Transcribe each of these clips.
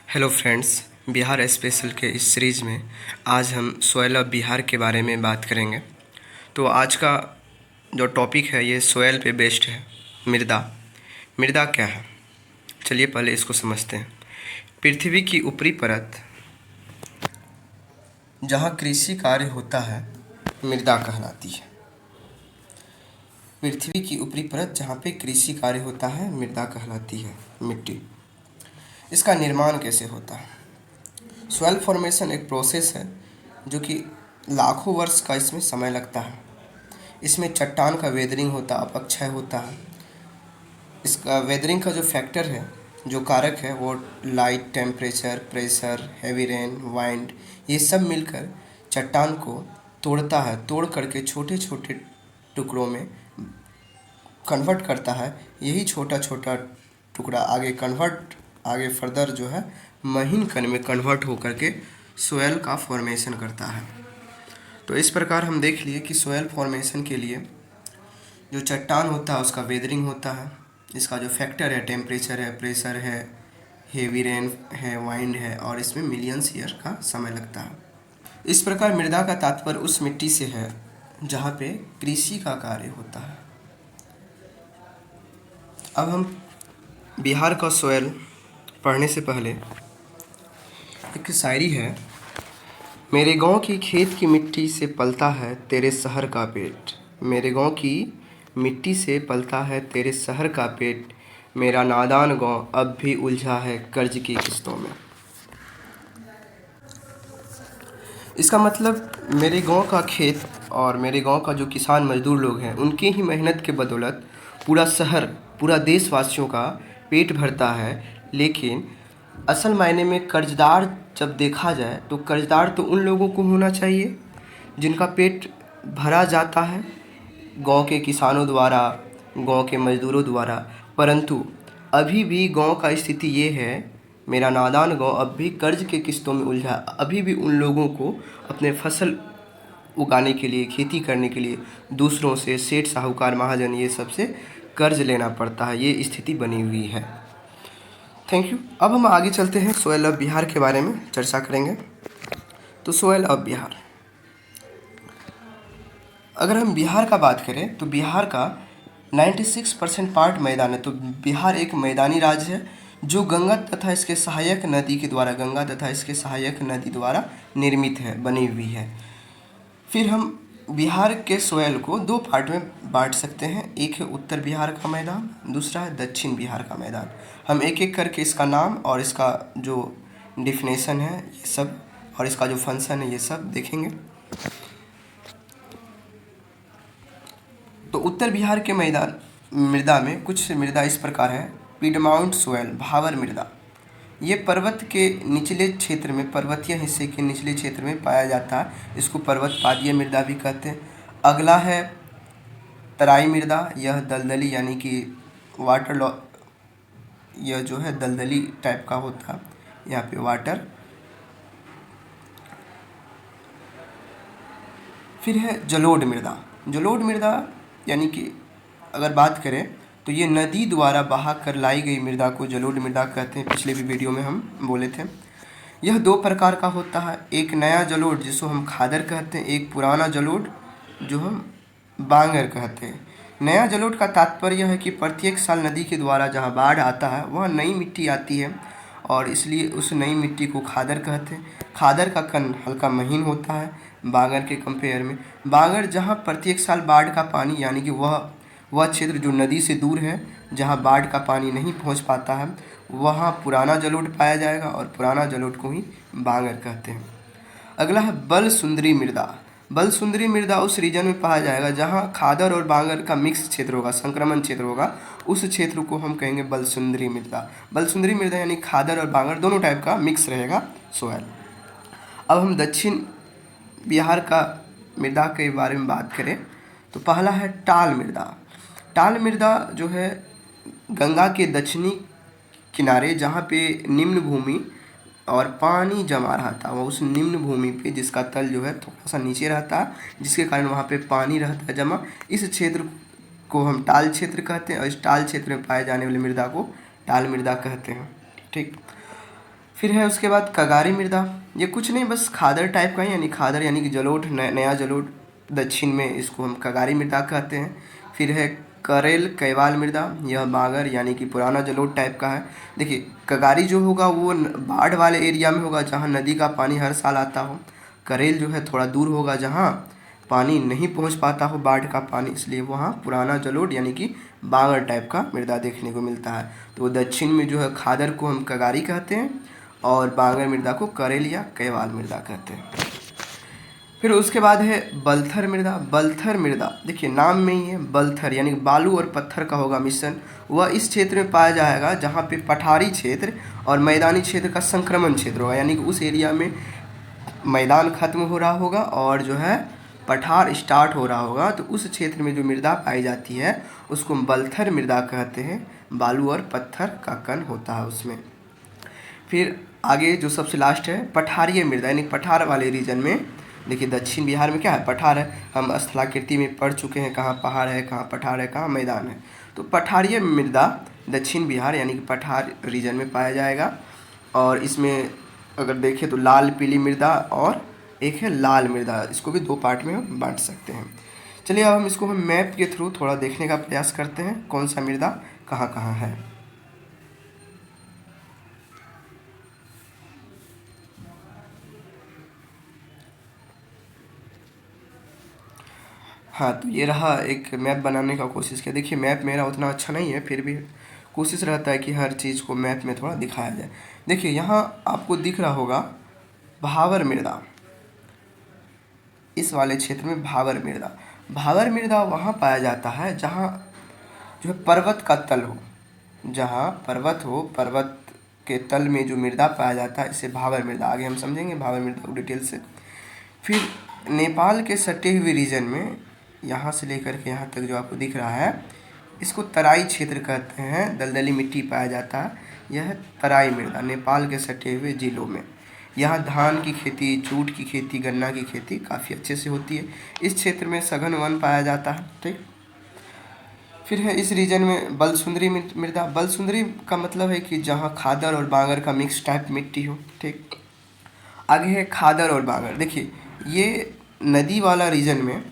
Hello friends, Bihar special के इस series में आज हम सोयल ऑफ बिहार के बारे में बात करेंगे। तो आज का जो टॉपिक है ये सोयल पे बेस्ड है। मृदा। मृदा क्या है, चलिए पहले इसको समझते हैं। पृथ्वी की ऊपरी परत जहाँ कृषि कार्य होता है मृदा कहलाती है। पृथ्वी की ऊपरी परत जहाँ पे कृषि कार्य होता है मृदा कहलाती है, मिट्टी। इसका निर्माण कैसे होता है? सॉइल फॉर्मेशन एक प्रोसेस है जो कि लाखों वर्ष का इसमें समय लगता है। इसमें चट्टान का वेदरिंग होता है, अपक्षय होता है। इसका वेदरिंग का जो फैक्टर है, जो कारक है, वो light, temperature, pressure, heavy rain, wind, ये सब मिलकर चट्टान को तोड़ता है। तोड़ करके छोटे छोटे टुकड़ों में कन्वर्ट करता है। यही छोटा छोटा टुकड़ा आगे फर्दर जो है महीन कण में कन्वर्ट होकर के सोयल का फॉर्मेशन करता है। तो इस प्रकार हम देख लिए कि सोयल फॉर्मेशन के लिए जो चट्टान होता है उसका वेदरिंग होता है। इसका जो फैक्टर है, टेम्परेचर है, प्रेशर है, हेवी रेन है, वाइंड है, और इसमें मिलियंस ईयर का समय लगता है। इस प्रकार मृदा का तात्पर्य उस मिट्टी से है जहाँ पे कृषि का कार्य होता है। अब हम बिहार का सोयल पढ़ने से पहले एक शायरी है। मेरे गांव की खेत की मिट्टी से पलता है तेरे शहर का पेट। मेरे गांव की मिट्टी से पलता है तेरे शहर का पेट। मेरा नादान गांव अब भी उलझा है कर्ज की किस्तों में। इसका मतलब मेरे गांव का खेत और मेरे गांव का जो किसान मजदूर लोग हैं उनकी ही मेहनत के बदौलत पूरा शहर, पूरा देशवासियों का पेट भरता है। लेकिन असल मायने में कर्जदार जब देखा जाए तो कर्जदार तो उन लोगों को होना चाहिए जिनका पेट भरा जाता है गांव के किसानों द्वारा, गांव के मजदूरों द्वारा। परंतु अभी भी गांव का स्थिति ये है, मेरा नादान गांव अब भी कर्ज के किस्तों में उलझा। अभी भी उन लोगों को अपने फसल उगाने के लिए, खेती करने के लिए दूसरों से, सेठ, साहूकार, महाजन, ये सब से कर्ज लेना पड़ता है। ये स्थिति बनी हुई है। Thank you. अब हम आगे चलते हैं, सोयल ऑफ बिहार के बारे में चर्चा करेंगे। तो सोयल ऑफ बिहार, अगर हम बिहार का बात करें तो बिहार का 96% पार्ट मैदान है। तो बिहार एक मैदानी राज्य है जो गंगा तथा इसके सहायक नदी द्वारा निर्मित है, बनी हुई है। फिर हम बिहार के सोयल को दो पार्ट में बांट सकते हैं। एक है उत्तर बिहार का मैदान, दूसरा है दक्षिण बिहार का मैदान। हम एक एक करके इसका नाम और इसका जो डिफिनेशन है ये सब, और इसका जो फंक्शन है ये सब देखेंगे। तो उत्तर बिहार के मृदा में कुछ मृदा इस प्रकार है। पीडमाउंट सोयल, भावर मृदा, ये पर्वत के निचले क्षेत्र में, पर्वतीय हिस्से के निचले क्षेत्र में पाया जाता है। इसको पर्वत पादीय मृदा भी कहते हैं। अगला है तराई मृदा, यह दलदली यानी कि यह जो है दलदली टाइप का होता है, यहाँ पे वाटर। फिर है जलोढ़ मृदा। जलोढ़ मृदा यानी कि अगर बात करें तो ये नदी द्वारा बहा कर लाई गई मृदा को जलोढ़ मृदा कहते हैं। पिछले भी वीडियो में हम बोले थे। यह दो प्रकार का होता है, एक नया जलोढ़ जिसको हम खादर कहते हैं, एक पुराना जलोढ़ जो हम बांगर कहते हैं। नया जलोढ़ का तात्पर्य यह है कि प्रत्येक साल नदी के द्वारा जहाँ बाढ़ आता है वहाँ नई मिट्टी आती है और इसलिए उस नई मिट्टी को खादर कहते हैं। खादर का कण हल्का महीन होता है बांगर के कंपेयर में। बांगर जहाँ प्रत्येक साल बाढ़ का पानी, यानी कि वह क्षेत्र जो नदी से दूर है, जहाँ बाढ़ का पानी नहीं पहुँच पाता है, वहाँ पुराना जलोढ़ पाया जाएगा और पुराना जलोढ़ को ही बांगर कहते हैं। अगला है बल सुंदरी मृदा। बल सुंदरी मृदा उस रीजन में पाया जाएगा जहाँ खादर और बांगर का मिक्स क्षेत्र होगा, संक्रमण क्षेत्र होगा, उस क्षेत्र को हम कहेंगे बल सुंदरी मृदा। बल सुंदरी मृदा यानी खादर और बांगर दोनों टाइप का मिक्स रहेगा सोयल। अब हम दक्षिण बिहार का मृदा के बारे में बात करें तो पहला है टाल मृदा। टाल मृदा जो है गंगा के दक्षिणी किनारे जहाँ पे निम्न भूमि और पानी जमा रहता है, वह उस निम्न भूमि पे जिसका तल जो है थोड़ा सा नीचे रहता है, जिसके कारण वहाँ पे पानी रहता है जमा, इस क्षेत्र को हम टाल क्षेत्र कहते हैं और इस टाल क्षेत्र में पाए जाने वाली मृदा को टाल मृदा कहते हैं। ठीक। फिर है उसके बाद कगारी मृदा, ये कुछ नहीं बस खादर टाइप का ही, यानी खादर यानी कि जलोढ़, नया जलोढ़, दक्षिण में इसको हम कगारी मृदा कहते हैं। फिर है करेल कैवाल मृदा, यह बागर यानी कि पुराना जलोढ़ टाइप का है। देखिए कगारी जो होगा वो बाढ़ वाले एरिया में होगा जहाँ नदी का पानी हर साल आता हो। करेल जो है थोड़ा दूर होगा जहाँ पानी नहीं पहुँच पाता हो बाढ़ का पानी, इसलिए वहाँ पुराना जलोढ़ यानी कि बागर टाइप का मृदा देखने को मिलता है। तो दक्षिण में जो है खादर को हम कगारी कहते हैं और बांगर मृदा को करेल या कैवाल मृदा कहते हैं। फिर उसके बाद है बलथर मृदा। बलथर मृदा देखिए नाम में ही है बलथर यानी बालू और पत्थर का होगा मिश्रण। वह इस क्षेत्र में पाया जाएगा जहाँ पे पठारी क्षेत्र और मैदानी क्षेत्र का संक्रमण क्षेत्र होगा, यानी कि उस एरिया में मैदान खत्म हो रहा होगा और जो है पठार स्टार्ट हो रहा होगा, तो उस क्षेत्र में जो मृदा पाई जाती है उसको हम बलथर मृदा कहते हैं। बालू और पत्थर का कण होता है उसमें। फिर आगे जो सबसे लास्ट है पठारीय मृदा, यानी पठार वाले रीजन में। देखिए दक्षिण बिहार में क्या है, पठार है। हम स्थलाकृति में पढ़ चुके हैं कहाँ पहाड़ है, कहाँ पठार है, कहाँ मैदान है। तो पठारीय मृदा दक्षिण बिहार यानी कि पठार रीजन में पाया जाएगा। और इसमें अगर देखें तो लाल पीली मृदा और एक है लाल मृदा, इसको भी दो पार्ट में हम बांट सकते हैं। चलिए अब हम इसको हम मैप के थ्रू थोड़ा देखने का प्रयास करते हैं कौन सा मृदा कहाँ कहाँ है। हाँ तो ये रहा एक मैप बनाने का कोशिश किया। देखिए मैप मेरा उतना अच्छा नहीं है, फिर भी कोशिश रहता है कि हर चीज़ को मैप में थोड़ा दिखाया जाए। देखिए यहाँ आपको दिख रहा होगा भावर मृदा, इस वाले क्षेत्र में भावर मृदा। भावर मृदा वहाँ पाया जाता है जहाँ जो है पर्वत का तल हो, जहाँ पर्वत हो, पर्वत के तल में जो मृदा पाया जाता है इसे भावर मृदा, आगे हम समझेंगे भावर मृदा को डिटेल से। फिर नेपाल के सटे हुए रीजन में यहाँ से लेकर के यहाँ तक जो आपको दिख रहा है इसको तराई क्षेत्र कहते हैं, दलदली मिट्टी पाया जाता है। यह है तराई मृदा नेपाल के सटे हुए जिलों में। यहाँ धान की खेती, जूट की खेती, गन्ना की खेती काफ़ी अच्छे से होती है। इस क्षेत्र में सघन वन पाया जाता है। ठीक, फिर है इस रीजन में बलसुंदरी मृदा। बलसुंदरी का मतलब है कि जहाँ खादर और बांगर का मिक्स टाइप मिट्टी हो। ठीक, आगे है खादर और बांगर। देखिए ये नदी वाला रीजन में,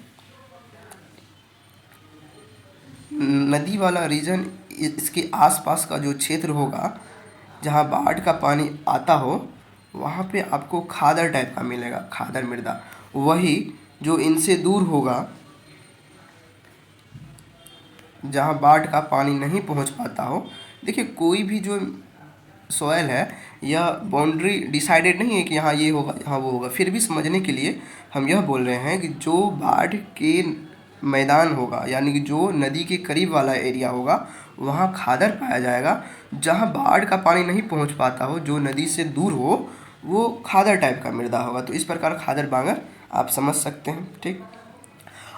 नदी वाला रीजन इसके आसपास का जो क्षेत्र होगा जहाँ बाढ़ का पानी आता हो वहाँ पे आपको खादर टाइप का मिलेगा, खादर मृदा। वही जो इनसे दूर होगा जहाँ बाढ़ का पानी नहीं पहुँच पाता हो। देखिए कोई भी जो सॉयल है यह बाउंड्री डिसाइडेड नहीं है कि यहाँ ये होगा यहाँ वो होगा, फिर भी समझने के लिए हम यह बोल रहे हैं कि जो बाढ़ के मैदान होगा यानी कि जो नदी के करीब वाला एरिया होगा वहाँ खादर पाया जाएगा। जहाँ बाढ़ का पानी नहीं पहुँच पाता हो, जो नदी से दूर हो, वो खादर टाइप का मृदा होगा। तो इस प्रकार खादर बांगर आप समझ सकते हैं। ठीक,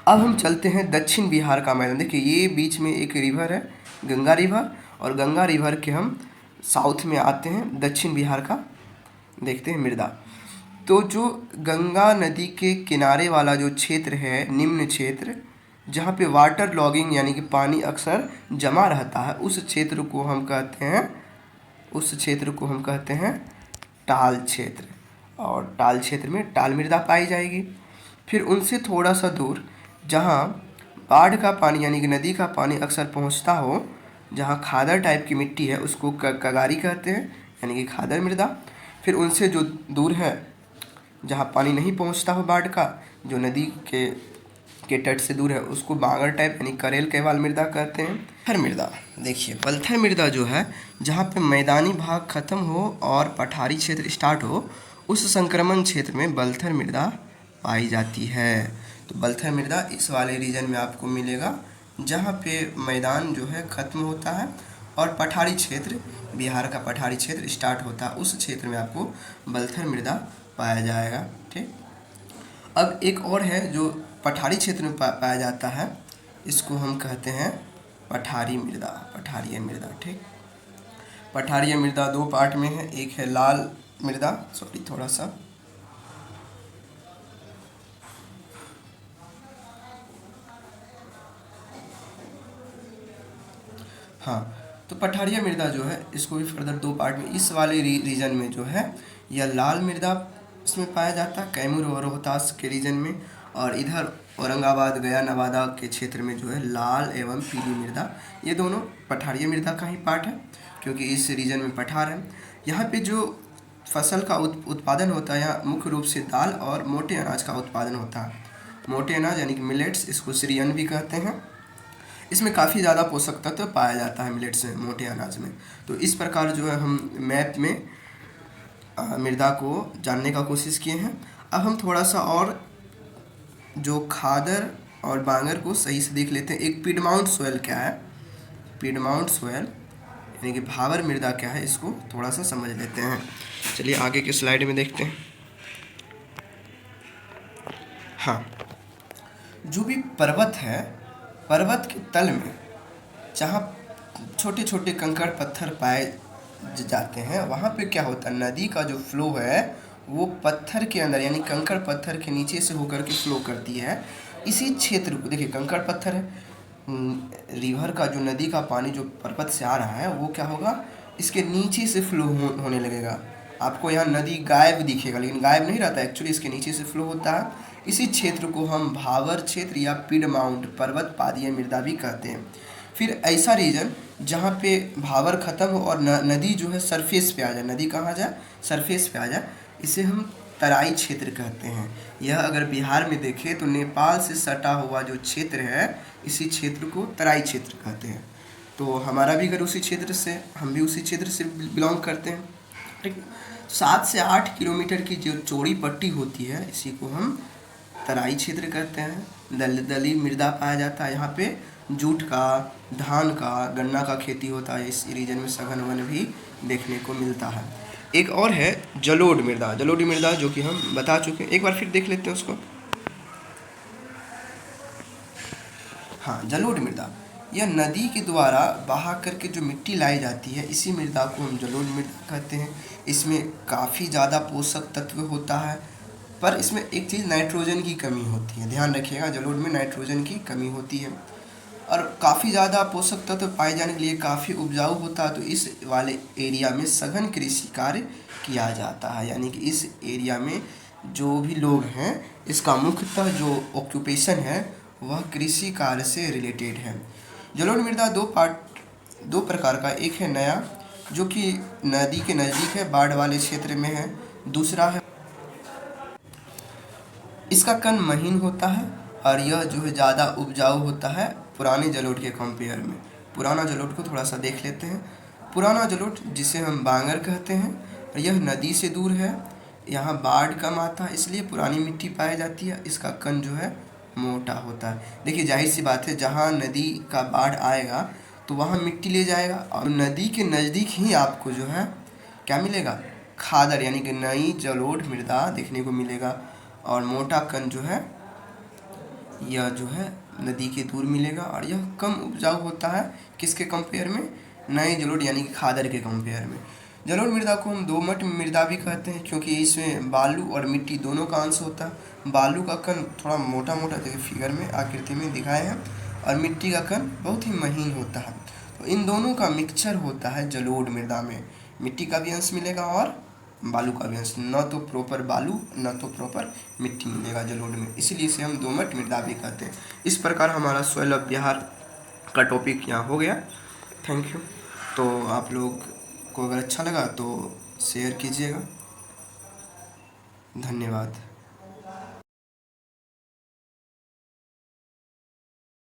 अब हम चलते हैं दक्षिण बिहार का मैदान। देखिए ये बीच में एक रिवर है गंगा रिवर, और गंगा रिवर के हम साउथ में आते हैं, दक्षिण बिहार का देखते हैं मृदा। तो जो गंगा नदी के किनारे वाला जो क्षेत्र है, निम्न क्षेत्र जहाँ पे वाटर लॉगिंग यानी कि पानी अक्सर जमा रहता है, उस क्षेत्र को हम कहते हैं, उस क्षेत्र को हम कहते हैं टाल क्षेत्र। और टाल क्षेत्र में टाल मृदा पाई जाएगी। फिर उनसे थोड़ा सा दूर जहाँ बाढ़ का पानी यानी कि नदी का पानी अक्सर पहुँचता हो, जहाँ खादर टाइप की मिट्टी है उसको कगारी कहते हैं यानी कि खादर मृदा। फिर उनसे जो दूर है जहाँ पानी नहीं पहुँचता हो बाढ़ का, जो नदी के तट से दूर है, उसको बांगर टाइप यानी करेल कैवाल मृदा कहते हैं। पत्थर मृदा, देखिए पत्थर मृदा जो है जहाँ पे मैदानी भाग खत्म हो और पठारी क्षेत्र स्टार्ट हो, उस संक्रमण क्षेत्र में बलथर मृदा पाई जाती है। तो बलथर मृदा इस वाले रीजन में आपको मिलेगा जहाँ पे मैदान जो है ख़त्म होता है और पठारी क्षेत्र, बिहार का पठारी क्षेत्र स्टार्ट होता है, उस क्षेत्र में आपको बलथर मृदा पाया जाएगा। ठीक, अब एक और है जो पठारी क्षेत्र में पाया जाता है, इसको हम कहते हैं पठारी मृदा, पठारीय मृदा। ठीक, पठारीय मृदा दो पार्ट में है, एक है लाल मृदा, सॉरी थोड़ा सा, हाँ तो पठारिया मृदा जो है इसको भी फर्दर दो पार्ट में, इस वाले रीजन में जो है यह लाल मृदा इसमें पाया जाता है, कैमूर और रोहतास के रीजन में, और इधर औरंगाबाद गया नवादा के क्षेत्र में जो है लाल एवं पीली मृदा। ये दोनों पठारिया मृदा का ही पार्ट है क्योंकि इस रीजन में पठार है। यहाँ पे जो फसल का उत्पादन होता है, यहाँ मुख्य रूप से दाल और मोटे अनाज का उत्पादन होता है। मोटे अनाज यानी कि मिलेट्स, इसको सिरियन भी कहते हैं। इसमें काफ़ी ज़्यादा पोषक तत्व पाया जाता है मिलेट्स में, मोटे अनाज में। तो इस प्रकार जो है हम मैप में मृदा को जानने का कोशिश किए हैं। अब हम थोड़ा सा और जो खादर और बांगर को सही से देख लेते हैं। एक पिडमाउंट सोयल क्या है, पिडमाउंट सोयल यानी कि भावर मृदा क्या है, इसको थोड़ा सा समझ लेते हैं। चलिए आगे के स्लाइड में देखते हैं। हाँ, जो भी पर्वत है, पर्वत के तल में जहाँ छोटे छोटे कंकड़ पत्थर पाए जाते हैं, वहाँ पे क्या होता है, नदी का जो फ्लो है वो पत्थर के अंदर यानी कंकड़ पत्थर के नीचे से होकर के फ्लो करती है। इसी क्षेत्र को देखिए, कंकड़ पत्थर है, रिवर का जो नदी का पानी जो पर्वत से आ रहा है वो क्या होगा, इसके नीचे से फ्लो होने लगेगा। आपको यहाँ नदी गायब दिखेगा लेकिन गायब नहीं रहता, एक्चुअली इसके नीचे से फ्लो होता है। इसी क्षेत्र को हम भावर क्षेत्र या पिडमाउंट पर्वत पादीय मृदा भी कहते हैं। फिर ऐसा रीजन जहाँ पे भावर ख़त्म हो और नदी जो है सरफेस पे आ जाए, नदी कहाँ आ जाए, सरफेस पे आ जाए, इसे हम तराई क्षेत्र कहते हैं। यह अगर बिहार में देखें तो नेपाल से सटा हुआ जो क्षेत्र है, इसी क्षेत्र को तराई क्षेत्र कहते हैं। तो हमारा भी घर उसी क्षेत्र से, हम भी उसी क्षेत्र से बिलोंग करते हैं। ठीक, 7 से 8 किलोमीटर की जो चौड़ी पट्टी होती है, इसी को हम तराई क्षेत्र कहते हैं। दलदली मृदा पाया जाता है। यहाँ पे जूट का, धान का, गन्ना का खेती होता है। इस रीजन में सघन वन भी देखने को मिलता है। एक और है जलोढ़ मृदा, जलोढ़ मृदा जो कि हम बता चुके हैं, एक बार फिर देख लेते हैं उसको। हाँ, जलोढ़ मृदा, यह नदी के द्वारा बहा करके जो मिट्टी लाई जाती है, इसी मृदा को हम जलोढ़ मृदा कहते हैं। इसमें काफ़ी ज़्यादा पोषक तत्व होता है, पर इसमें एक चीज़ नाइट्रोजन की कमी होती है, ध्यान रखिएगा, जलोढ़ में नाइट्रोजन की कमी होती है। और काफ़ी ज़्यादा पोषक तत्व पाए जाने के लिए काफ़ी उपजाऊ होता है। तो इस वाले एरिया में सघन कृषि कार्य किया जाता है, यानी कि इस एरिया में जो भी लोग हैं, इसका मुख्यतः जो ऑक्यूपेशन है वह कृषि कार्य से रिलेटेड है। जलोढ़ मृदा दो प्रकार का, एक है नया जो कि नदी के नज़दीक है, बाढ़ वाले क्षेत्र में है। दूसरा है इसका कण महीन होता है और यह जो है ज़्यादा उपजाऊ होता है पुराने जलोढ़ के कंपेयर में। पुराना जलोढ़ को थोड़ा सा देख लेते हैं। पुराना जलोढ़ जिसे हम बांगर कहते हैं, यह नदी से दूर है, यहाँ बाढ़ कम आता है, इसलिए पुरानी मिट्टी पाई जाती है। इसका कण जो है मोटा होता है। देखिए, जाहिर सी बात है, जहाँ नदी का बाढ़ आएगा तो वहाँ मिट्टी ले जाएगा और नदी के नज़दीक ही आपको जो है क्या मिलेगा, खादर यानी कि नई जलोढ़ मृदा देखने को मिलेगा। और मोटा कण जो है यह जो है नदी के दूर मिलेगा और यह कम उपजाऊ होता है। किसके कंपेयर में, नए जलोढ़ यानी कि खादर के कंपेयर में। जलोढ़ मृदा को हम दोमट मृदा भी कहते हैं क्योंकि इसमें बालू और मिट्टी दोनों का अंश होता है। बालू का कण थोड़ा मोटा मोटा जैसे फिगर में आकृति में दिखाए हैं और मिट्टी का कण बहुत ही महीन होता है। तो इन दोनों का मिक्सचर होता है जलोढ़ मृदा में। मिट्टी का भी अंश मिलेगा और बालू का भी अंश, न तो प्रॉपर बालू न तो प्रॉपर मिट्टी मिलेगा जलोढ़ में, इसलिए इसे हम दोमट मृदा भी कहते हैं। इस प्रकार हमारा सॉइल ऑफ बिहार का टॉपिक यहाँ हो गया। Thank you. तो आप लोग को अगर अच्छा लगा तो शेयर कीजिएगा। धन्यवाद।